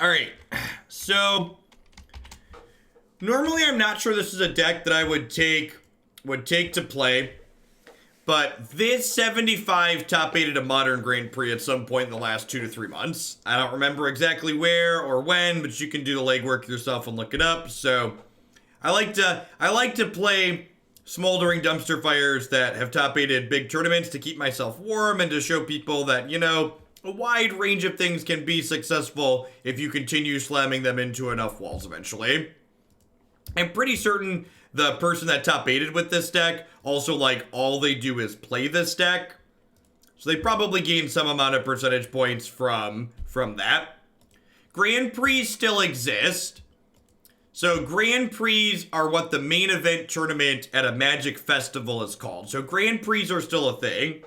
All right. So normally I'm not sure this is a deck that I would take to play, but this 75 top 8 at a Modern Grand Prix at some point in the last 2 to 3 months. I don't remember exactly where or when, but you can do the legwork yourself and look it up. So I like to play smoldering dumpster fires that have top 8'd big tournaments to keep myself warm and to show people that, you know, a wide range of things can be successful if you continue slamming them into enough walls eventually. I'm pretty certain the person that top 8'd with this deck also, like, all they do is play this deck. So they probably gain some amount of percentage points from that. Grand Prix still exist. So Grand Prix are what the main event tournament at a Magic festival is called. So Grand Prix are still a thing.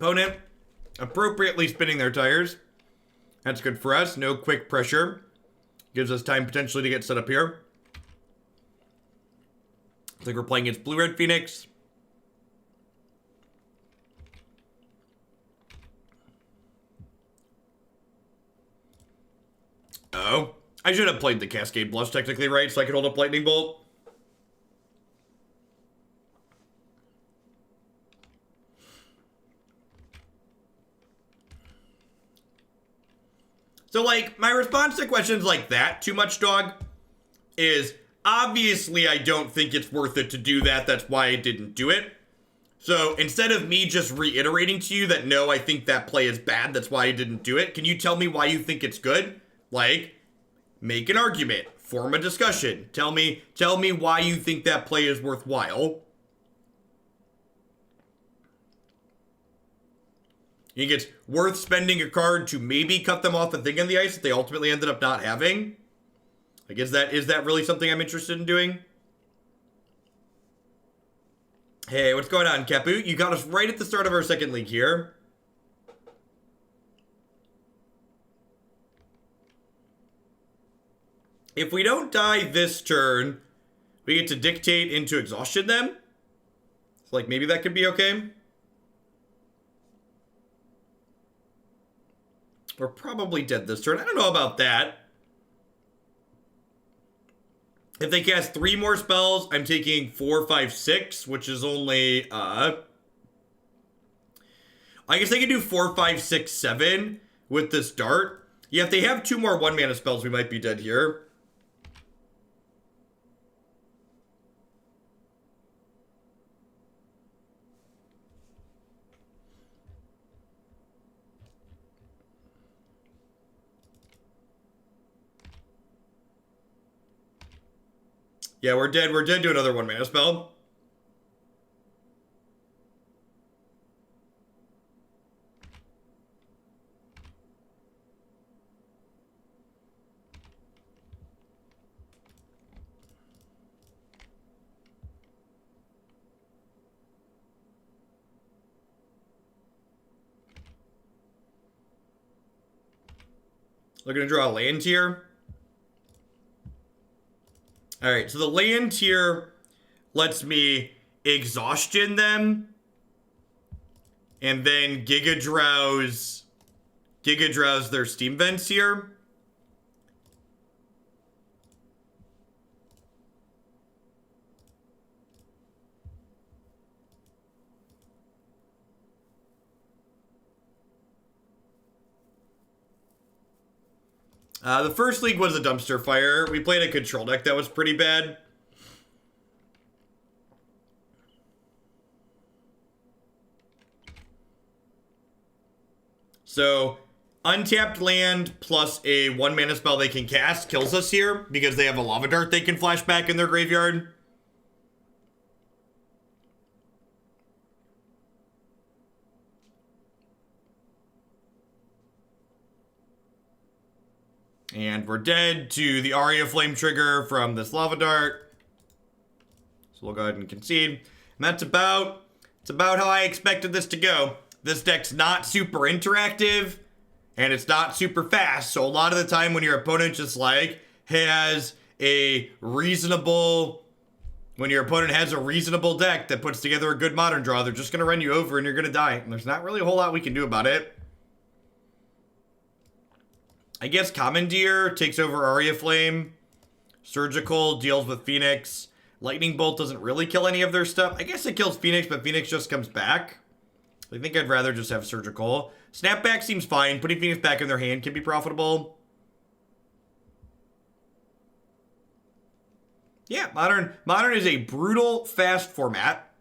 Opponent appropriately spinning their tires. That's good for us. No quick pressure. Gives us time potentially to get set up here. I think we're playing against Blue-Red Phoenix. Oh. I should have played the Cascade Bluffs technically, right? So I could hold up Lightning Bolt. So, like, my response to questions like that, too much dog, is obviously I don't think it's worth it to do that. That's why I didn't do it. So, instead of me just reiterating to you that, no, I think that play is bad, that's why I didn't do it, can you tell me why you think it's good? Like, make an argument. Form a discussion. Tell me why you think that play is worthwhile. You think it's worth spending a card to maybe cut them off a thing on the ice that they ultimately ended up not having? Like, is that really something I'm interested in doing? Hey, what's going on, Capu? You got us right at the start of our second league here. If we don't die this turn, we get to dictate into Exhaustion then? So, like, maybe that could be okay. We're probably dead this turn. I don't know about that. If they cast 3 more spells, I'm taking 4, 5, 6, which is only, I guess they can do 4, 5, 6, 7 with this dart. Yeah, if they have 2 more 1-mana spells, we might be dead here. Yeah, we're dead. We're dead to another 1-mana spell. Looking to draw a land here. Alright, so the land here lets me Exhaustion them. And then Gigadrowse their Steam Vents here. The first league was a dumpster fire. We played a control deck that was pretty bad. So, untapped land plus a 1-mana spell they can cast kills us here because they have a Lava Dart they can flash back in their graveyard. And we're dead to the Aria Flame trigger from this Lava Dart. So we'll go ahead and concede. And that's about how I expected this to go. This deck's not super interactive, and it's not super fast. So a lot of the time when your opponent just like has a reasonable deck that puts together a good modern draw, they're just going to run you over and you're going to die. And there's not really a whole lot we can do about it. I guess Commandeer takes over Aria Flame. Surgical deals with Phoenix. Lightning Bolt doesn't really kill any of their stuff. I guess it kills Phoenix, but Phoenix just comes back. I think I'd rather just have Surgical. Snapback seems fine. Putting Phoenix back in their hand can be profitable. Yeah, Modern is a brutal, fast format.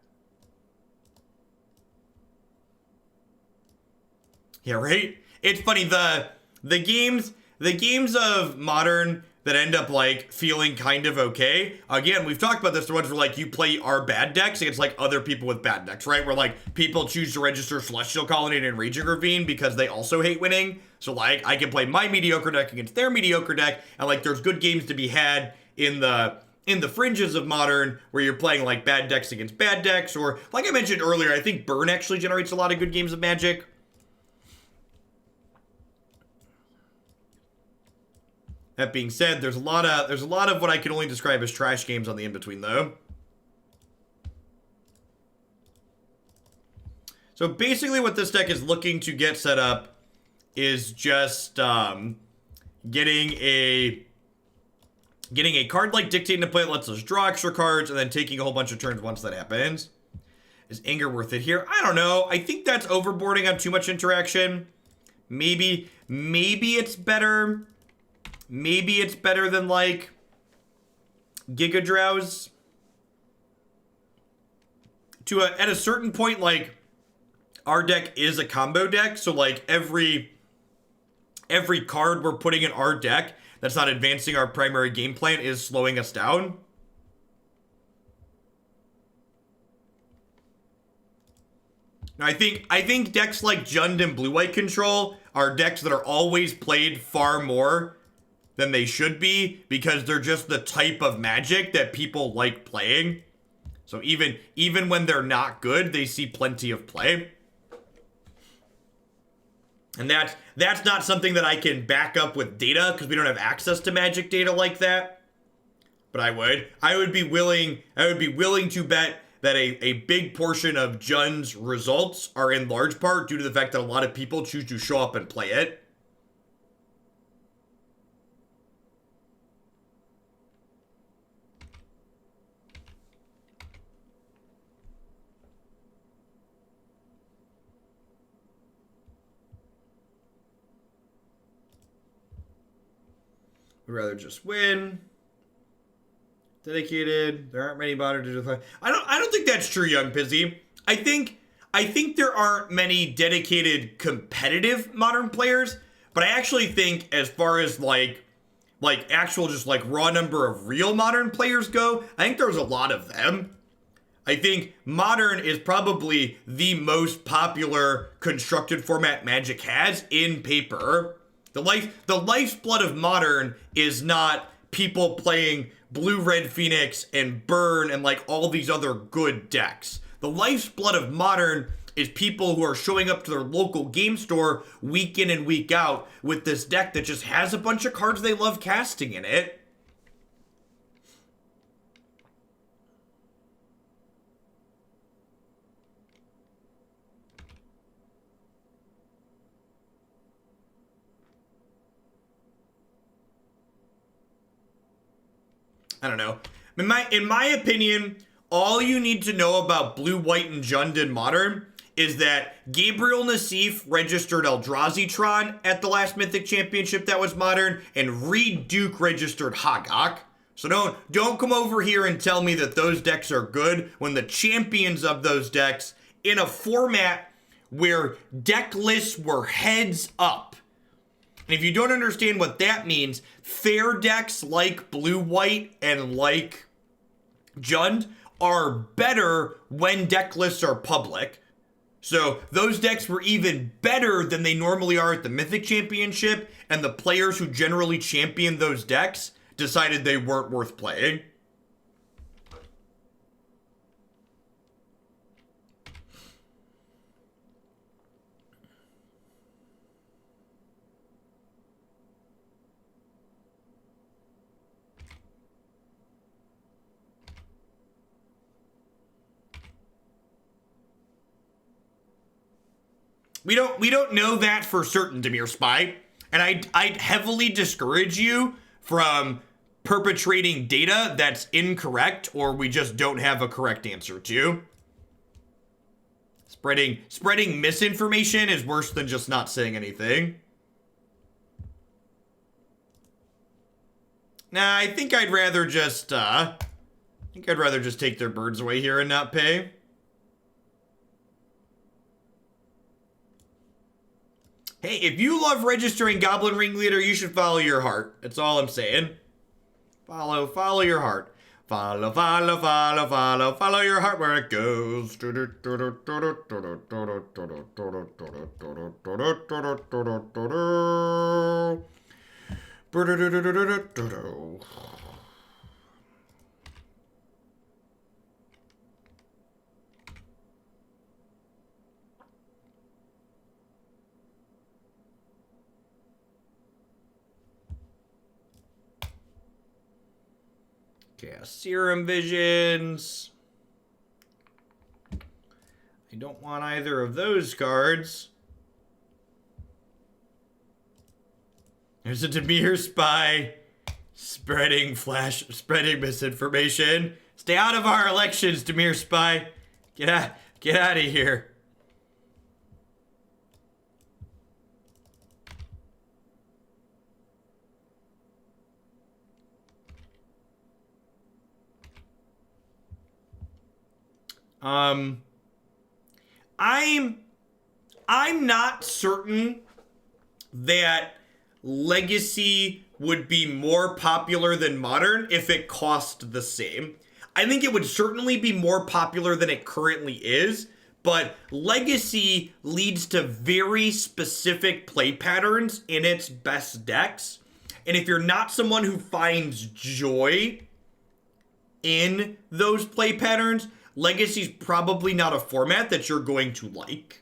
Yeah, right? It's funny, the games of Modern that end up like feeling kind of okay. Again, we've talked about this, the ones where like you play our bad decks against like other people with bad decks, right? Where like people choose to register Celestial Colony and Raging Ravine because they also hate winning. So like I can play my mediocre deck against their mediocre deck, and like there's good games to be had in the fringes of Modern where you're playing like bad decks against bad decks, or like I mentioned earlier, I think Burn actually generates a lot of good games of Magic. That being said, there's a lot of what I can only describe as trash games on the in-between, though. So basically what this deck is looking to get set up is just getting a card like Dictate into play that lets us draw extra cards, and then taking a whole bunch of turns once that happens. Is Anger worth it here? I don't know. I think that's overboarding on too much interaction. Maybe it's better... Maybe it's better than, like, Gigadrowse. At a certain point, like, our deck is a combo deck, so, like, every card we're putting in our deck that's not advancing our primary game plan is slowing us down. Now, I think decks like Jund and Blue-White Control are decks that are always played far more than they should be, because they're just the type of Magic that people like playing. So even when they're not good, they see plenty of play. And that's not something that I can back up with data, because we don't have access to Magic data like that. But I would be willing to bet that a big portion of Jund's results are in large part due to the fact that a lot of people choose to show up and play it. Would rather just win. Dedicated. There aren't many modern to define. I don't think that's true, Young Pizzy. I think there aren't many dedicated competitive modern players, but I actually think as far as like actual just like raw number of real modern players go, I think there's a lot of them. I think Modern is probably the most popular constructed format Magic has in paper. The lifeblood of Modern is not people playing Blue-Red Phoenix and Burn and like all these other good decks. The lifeblood of Modern is people who are showing up to their local game store week in and week out with this deck that just has a bunch of cards they love casting in it. I don't know. In my opinion, all you need to know about Blue, White, and Jund in Modern is that Gabriel Nassif registered Eldrazi at the last Mythic Championship that was modern, and Reed Duke registered Hogak. So don't come over here and tell me that those decks are good when the champions of those decks in a format where deck lists were heads up. And if you don't understand what that means, fair decks like Blue-White and like Jund are better when deck lists are public. So those decks were even better than they normally are at the Mythic Championship, and the players who generally champion those decks decided they weren't worth playing. We don't know that for certain, Demir Spy, and I'd heavily discourage you from perpetrating data that's incorrect or we just don't have a correct answer to. Spreading misinformation is worse than just not saying anything. Nah, I think I'd rather just take their birds away here and not pay. Hey, if you love registering Goblin Ringleader, you should follow your heart. That's all I'm saying. Follow your heart. Follow your heart where it goes. Yeah, Serum Visions. I don't want either of those cards. There's a Demir Spy spreading misinformation. Stay out of our elections, Demir Spy. Get out of here. I'm not certain that Legacy would be more popular than Modern if it cost the same. I think it would certainly be more popular than it currently is, but Legacy leads to very specific play patterns in its best decks. And if you're not someone who finds joy in those play patterns, Legacy's probably not a format that you're going to like.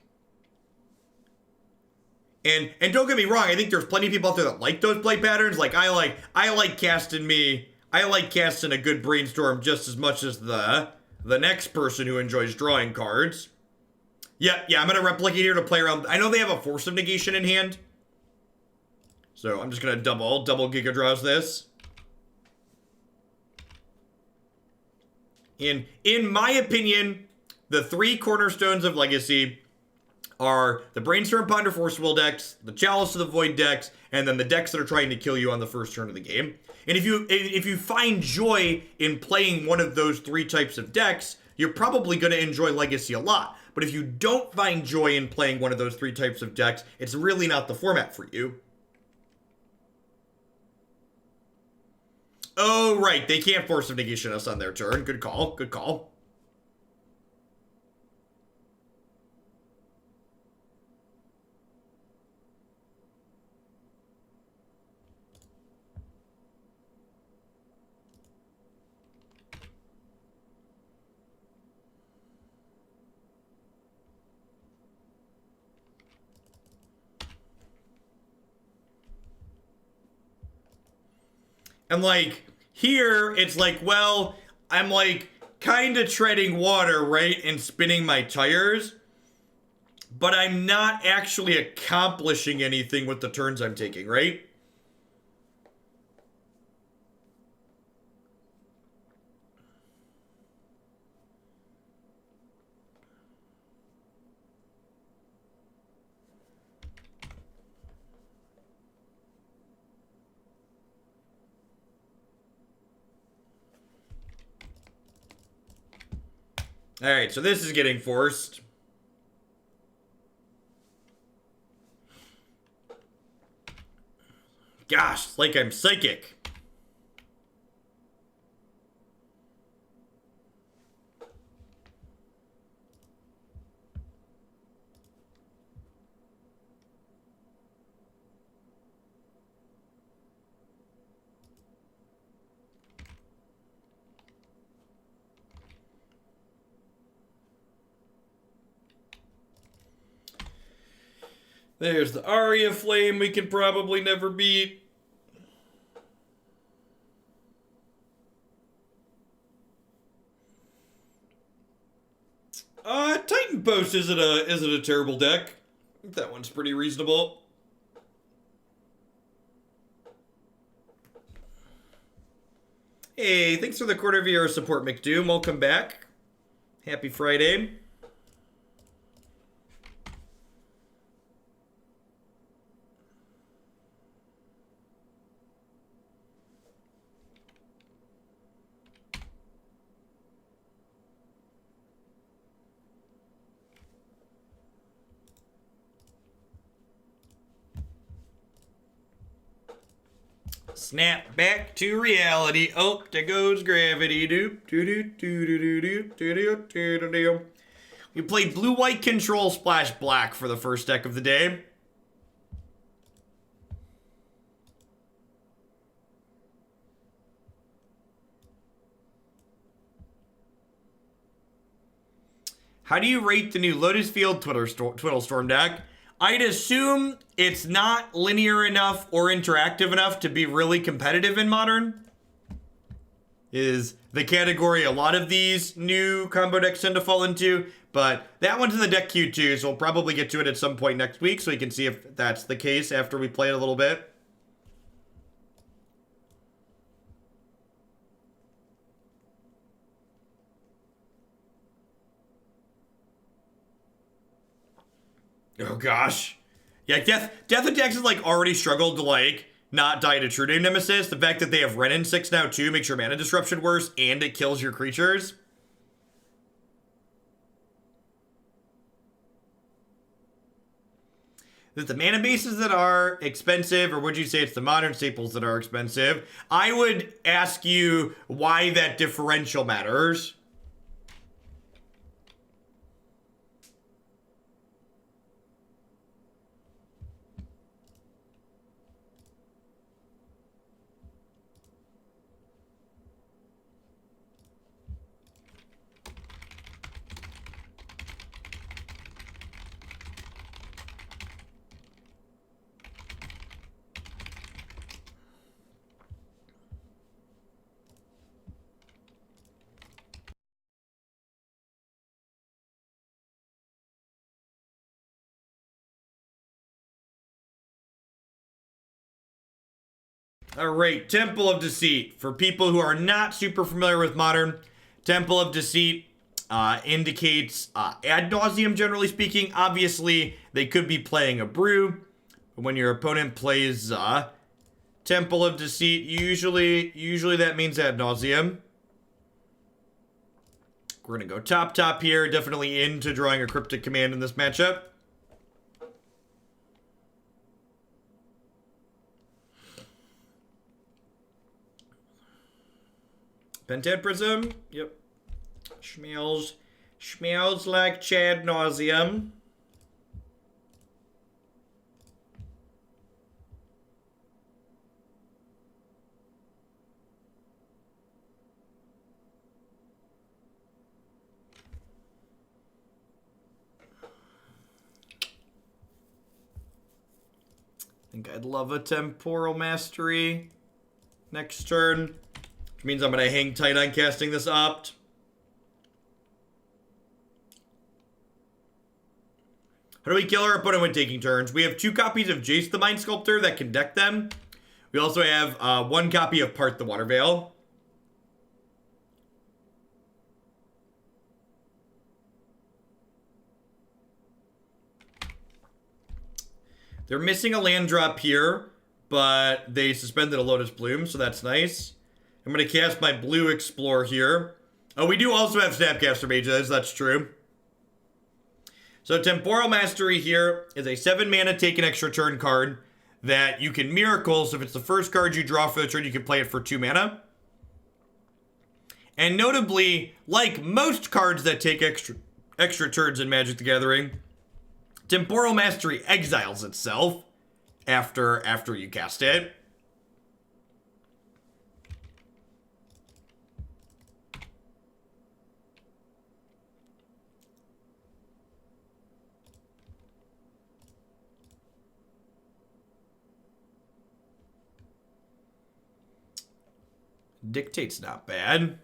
And don't get me wrong, I think there's plenty of people out there that like those play patterns. Like I like casting a good brainstorm just as much as the next person who enjoys drawing cards. Yeah, I'm gonna replicate here to play around. I know they have a Force of Negation in hand, so I'm just gonna double Gigadrowse this. In my opinion, the three cornerstones of Legacy are the Brainstorm Ponder Force Will decks, the Chalice of the Void decks, and then the decks that are trying to kill you on the first turn of the game. And if you find joy in playing one of those three types of decks, you're probably going to enjoy Legacy a lot. But if you don't find joy in playing one of those three types of decks, it's really not the format for you. Oh, right. They can't Force of Negation us on their turn. Good call. Good call. And like, here, it's like, well, I'm like kind of treading water, right? And spinning my tires. But I'm not actually accomplishing anything with the turns I'm taking, right? Alright, so this is getting forced. Gosh, it's like I'm psychic. There's the Aria Flame we can probably never beat. Titan Post isn't a terrible deck. I think that one's pretty reasonable. Hey, thanks for the quarter of your support, McDoom. Welcome back. Happy Friday. Snap back to reality. Oh, there goes gravity. Doop, doo doo doo doo doo doo doo doo doo. We played blue-white control splash black for the first deck of the day. How do you rate the new Lotus Field Twiddle Storm deck? I'd assume it's not linear enough or interactive enough to be really competitive in Modern. Is the category a lot of these new combo decks tend to fall into. But that one's in the deck queue too, so we'll probably get to it at some point next week so we can see if that's the case after we play it a little bit. Oh gosh. Yeah, Death Attacks has like already struggled to like not die to True Name Nemesis. The fact that they have Renin 6 now too makes your mana disruption worse and it kills your creatures. Is it the mana bases that are expensive, or would you say it's the modern staples that are expensive? I would ask you why that differential matters. Alright, Temple of Deceit. For people who are not super familiar with Modern, Temple of Deceit indicates ad nauseum, generally speaking. Obviously, they could be playing a brew. But when your opponent plays Temple of Deceit, usually that means ad nauseum. We're going to go top here. Definitely into drawing a Cryptic Command in this matchup. Pentad Prism, yep. Smells like Chad nauseum. I think I'd love a Temporal Mastery next turn. Which means I'm going to hang tight on casting this Opt. How do we kill our opponent when taking turns? We have 2 copies of Jace the Mind Sculptor that can deck them. We also have 1 copy of Part the Waterveil. They're missing a land drop here, but they suspended a Lotus Bloom, so that's nice. I'm going to cast my Blue Explore here. Oh, we do also have Snapcaster Mages, that's true. So Temporal Mastery here is a 7 mana take an extra turn card that you can miracle. So if it's the first card you draw for the turn, you can play it for 2 mana. And notably, like most cards that take extra turns in Magic the Gathering, Temporal Mastery exiles itself after you cast it. Dictate's not bad.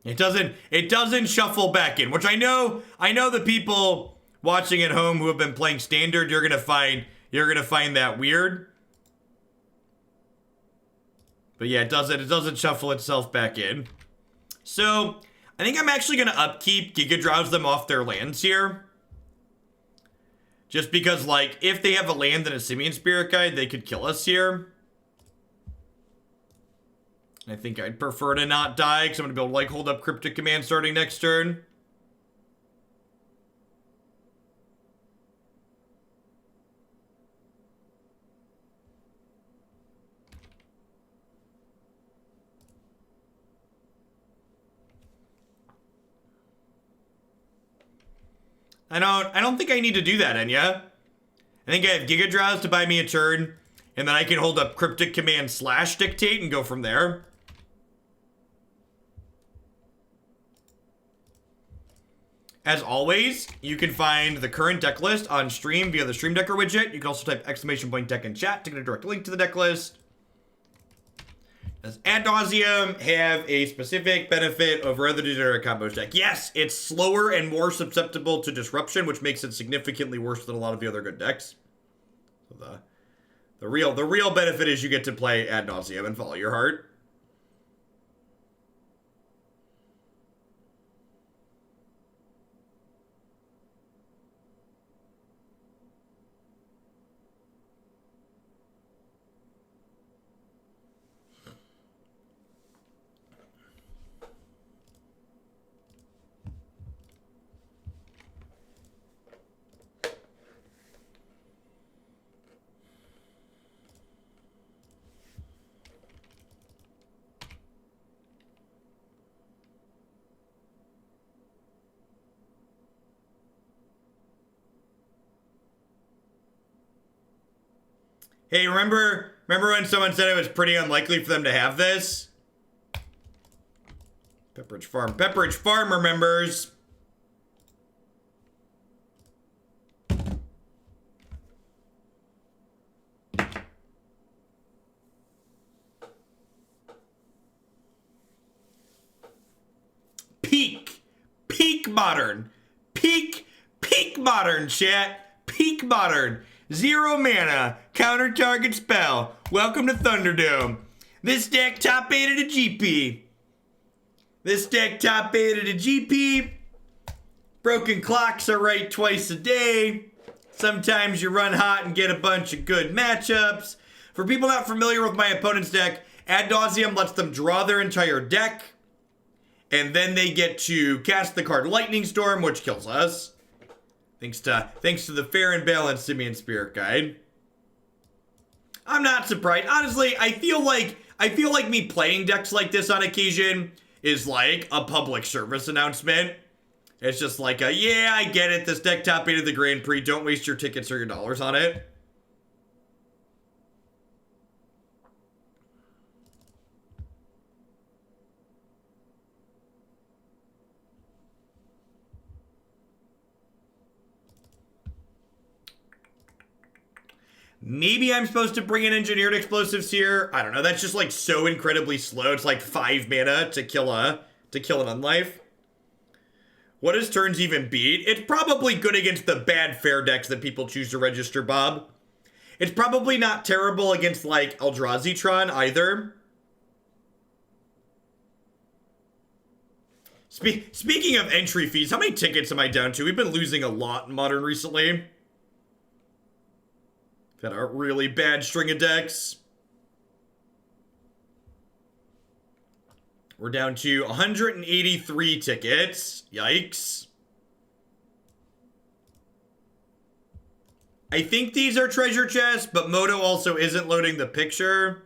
It doesn't shuffle back in, which I know the people watching at home who have been playing standard, you're gonna find that weird. But yeah, it doesn't shuffle itself back in. So I think I'm actually gonna upkeep Gigadrowse them off their lands here. Just because, like, if they have a land and a Simian Spirit Guide, they could kill us here. I think I'd prefer to not die, because I'm going to be able to, like, hold up Cryptic Command starting next turn. I don't think I need to do that, Enya. I think I have Gigadrowse to buy me a turn, and then I can hold up Cryptic Command / Dictate and go from there. As always, you can find the current deck list on stream via the Stream Decker widget. You can also type !deck in chat to get a direct link to the deck list. Does Ad Nauseam have a specific benefit over other degenerate combos deck? Yes, it's slower and more susceptible to disruption, which makes it significantly worse than a lot of the other good decks. So the real benefit is you get to play Ad Nauseam and follow your heart. Hey, remember when someone said it was pretty unlikely for them to have this? Pepperidge Farm remembers. Peak modern, chat. Peak modern. 0 mana, counter target spell. Welcome to Thunderdome. This deck top 8 at a GP. Broken clocks are right twice a day. Sometimes you run hot and get a bunch of good matchups. For people not familiar with my opponent's deck, Ad Nauseam lets them draw their entire deck. And then they get to cast the card Lightning Storm, which kills us. Thanks to the fair and balanced Simian Spirit Guide. I'm not surprised. Honestly, I feel like me playing decks like this on occasion is like a public service announcement. It's just like yeah, I get it. This deck top 8 of the Grand Prix. Don't waste your tickets or your dollars on it. Maybe I'm supposed to bring in Engineered Explosives here. I don't know. That's just like so incredibly slow. It's like 5 mana to kill an unlife. What does turns even beat? It's probably good against the bad fair decks that people choose to register, Bob. It's probably not terrible against like Eldrazi either. Speaking of entry fees, how many tickets am I down to? We've been losing a lot in Modern recently. Got a really bad string of decks. We're down to 183 tickets. Yikes. I think these are treasure chests, but Moto also isn't loading the picture.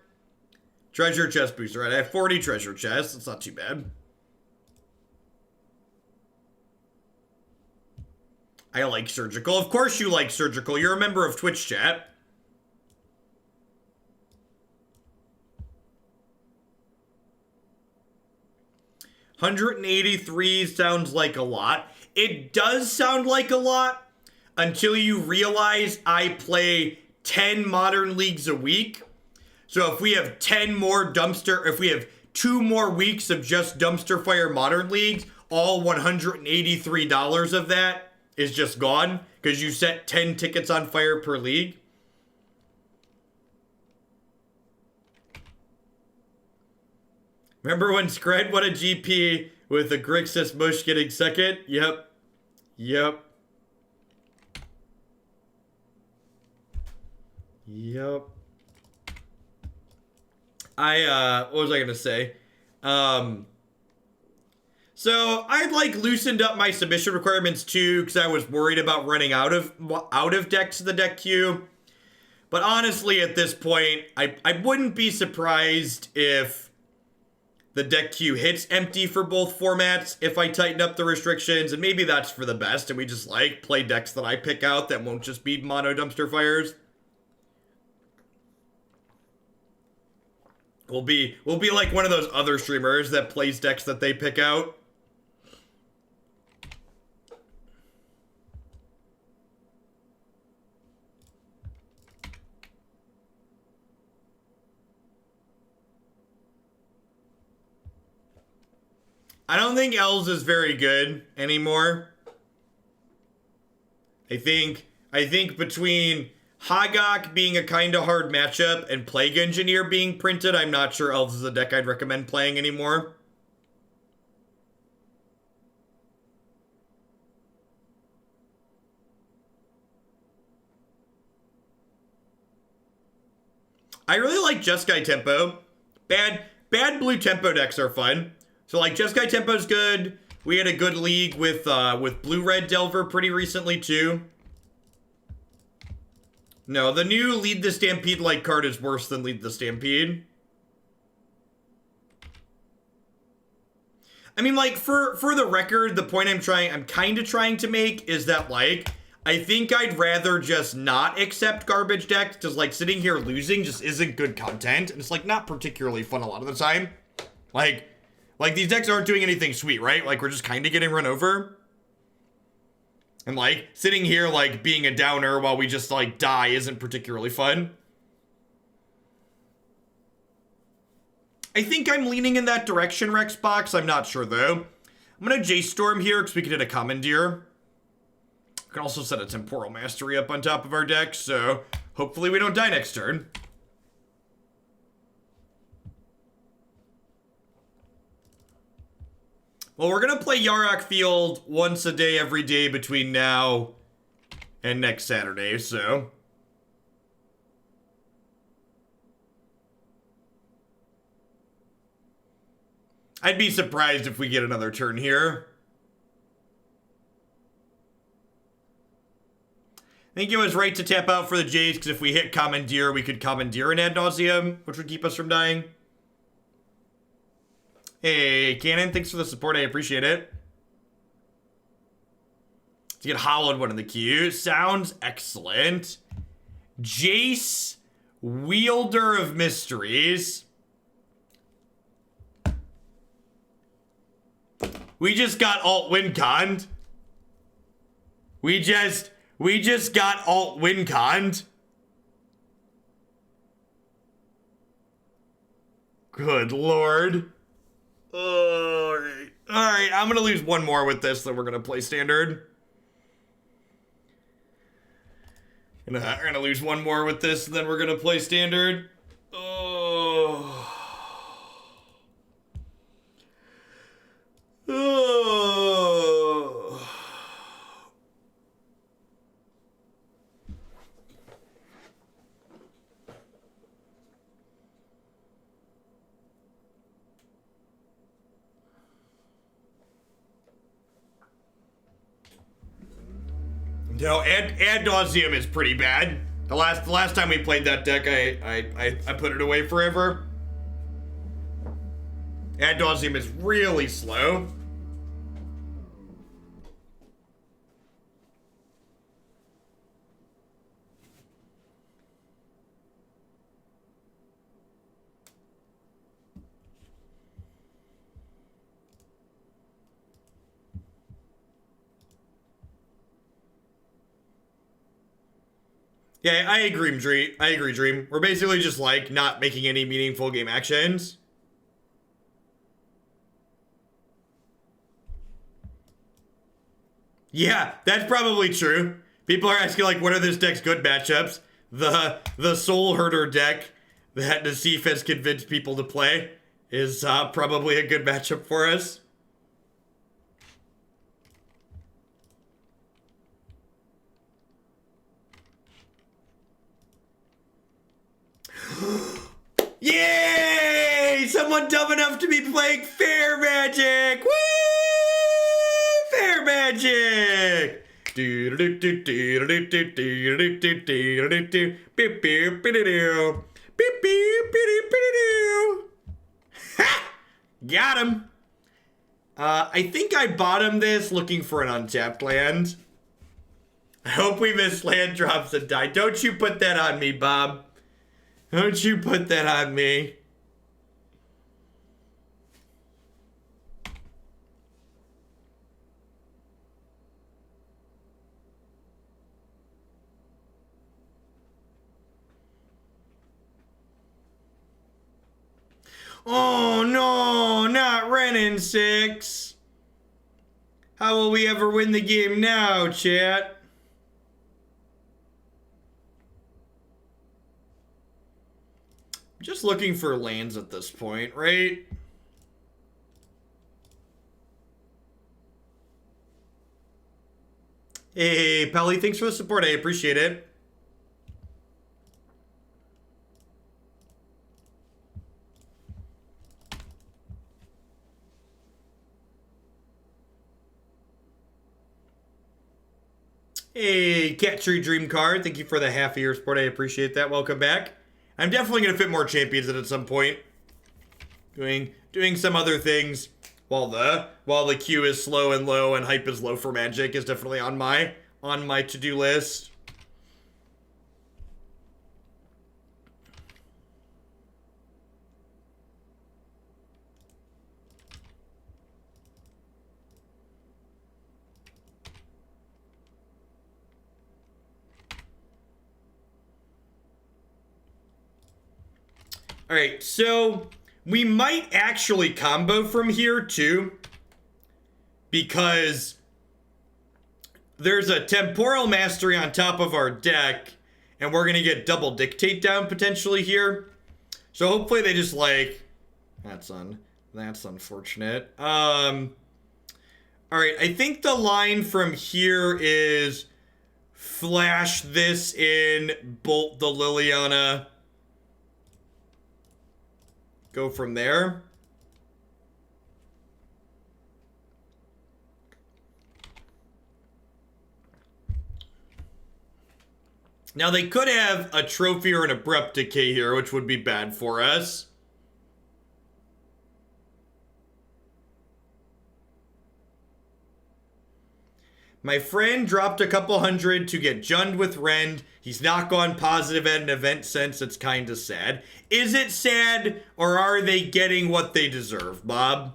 Treasure chest booster, right? I have 40 treasure chests. That's not too bad. I like Surgical. Of course you like Surgical. You're a member of Twitch chat. $183 sounds like a lot. It does sound like a lot until you realize I play 10 Modern Leagues a week. So if we have 10 more if we have 2 more weeks of just Dumpster Fire Modern Leagues, all $183 of that is just gone because you set 10 tickets on fire per league. Remember when Scred won a GP with the Grixis Mush getting second? Yep. Yep. Yep. What was I gonna say? So I loosened up my submission requirements too, because I was worried about running out of decks to the deck queue. But honestly, at this point, I wouldn't be surprised if the deck queue hits empty for both formats if I tighten up the restrictions, and maybe that's for the best, and we just play decks that I pick out that won't just be mono dumpster fires. We'll be like one of those other streamers that plays decks that they pick out. I don't think Elves is very good anymore. I think between Hagak being a kind of hard matchup and Plague Engineer being printed, I'm not sure Elves is a deck I'd recommend playing anymore. I really like Jeskai Tempo. Bad blue tempo decks are fun. So Jeskai Tempo's good. We had a good league with blue-red Delver pretty recently too. No, the new Lead the Stampede-like card is worse than Lead the Stampede. I mean, for the record, the point I'm kind of trying to make is that, I think I'd rather just not accept garbage decks, because, sitting here losing just isn't good content, and it's, not particularly fun a lot of the time. These decks aren't doing anything sweet, right? We're just kind of getting run over. And, sitting here, being a downer while we just, die isn't particularly fun. I think I'm leaning in that direction, Rexbox. I'm not sure, though. I'm going to Jace Storm here, because we can hit a Commandeer. We can also set a Temporal Mastery up on top of our deck, so hopefully we don't die next turn. Well, we're going to play Yarok Field once a day, every day between now and next Saturday, so. I'd be surprised if we get another turn here. I think it was right to tap out for the Jace, because if we hit Commandeer, we could Commandeer in Ad Nauseam, which would keep us from dying. Hey, Cannon, thanks for the support. I appreciate it. To get Hollowed one in the queue. Sounds excellent. Jace, Wielder of Mysteries. We just got alt-win conned. We just got alt-win conned. Good lord. Alright, I'm gonna lose one more with this, then we're gonna play standard. We're gonna lose one more with this, and then we're gonna play standard. Oh. No, ad nauseum is pretty bad. The last time we played that deck, I put it away forever. Ad nauseum is really slow. Yeah, I agree, Dream. I agree, Dream. We're basically just like not making any meaningful game actions. Yeah, that's probably true. People are asking like, what are this deck's good matchups? The Soul Herder deck that Nassif has convinced people to play is probably a good matchup for us. Yay! Someone dumb enough to be playing Fair Magic! Woo! Fair Magic! Ha! Got him! I think I bottomed this looking for an untapped land. I hope we miss land drops and die. Don't you put that on me, Bob. Don't you put that on me. Oh no, not Renin 6. How will we ever win the game now, chat? Just looking for lands at this point, right? Hey, Pelly, thanks for the support. I appreciate it. Hey, Cat Tree Dream Card, thank you for the half year support. I appreciate that. Welcome back. I'm definitely gonna fit more champions in at some point. Doing some other things while the queue is slow and low and hype is low for Magic is definitely on my to-do list. All right, so we might actually combo from here too, because there's a Temporal Mastery on top of our deck, and we're gonna get double Dictate down potentially here. So hopefully they just like, that's unfortunate. All right, I think the line from here is flash this in, bolt the Liliana. Go from there. Now they could have a trophy or an abrupt decay here, which would be bad for us. My friend dropped a couple hundred to get Jund with Rend. He's not gone positive at an event since. It's kind of sad. Is it sad, or are they getting what they deserve, Bob?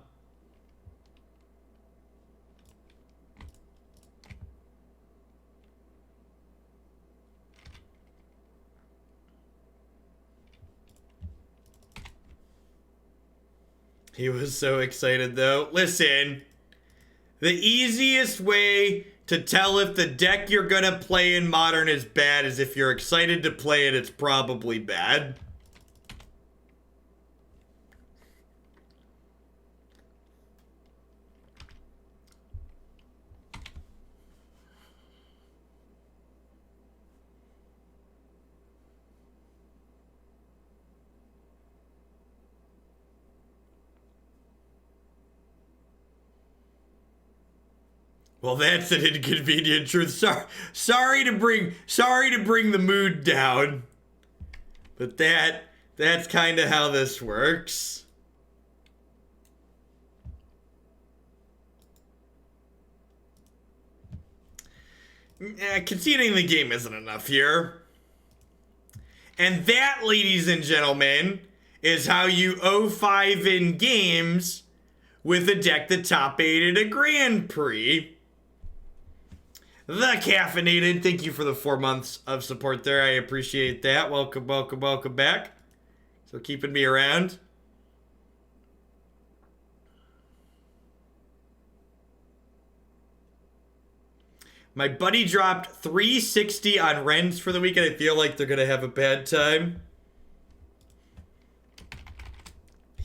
He was so excited, though. Listen, the easiest way to tell if the deck you're gonna play in Modern is bad is if you're excited to play it, it's probably bad. Well, that's an inconvenient truth. Sorry to bring the mood down. But that's kind of how this works. Conceding the game isn't enough here. And that, ladies and gentlemen, is how you 0-5 in games with a deck that top 8'd a Grand Prix. The Caffeinated, thank you for the 4 months of support there. I appreciate that. Welcome, welcome, welcome back. So keeping me around. My buddy dropped 360 on Rens for the weekend. I feel like they're going to have a bad time. Yeah.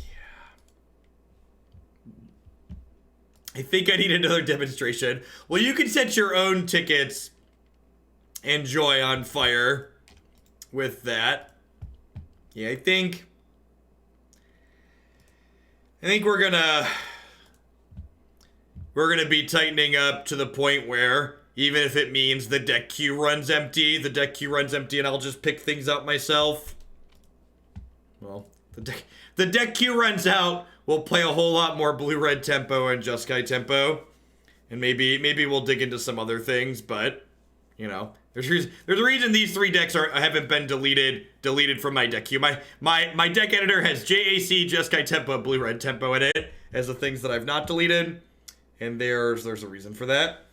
I think I need another demonstration. Well, you can set your own tickets and Joy on fire with that. Yeah, I think we're gonna be tightening up to the point where even if it means the deck queue runs empty, and I'll just pick things up myself. Well, the deck queue runs out, we'll play a whole lot more blue-red tempo and Jeskai tempo. And maybe we'll dig into some other things, but, you know, there's a reason these 3 decks haven't been deleted from my deck queue. My deck editor has JAC, Jeskai tempo, blue-red tempo in it as the things that I've not deleted. And there's a reason for that.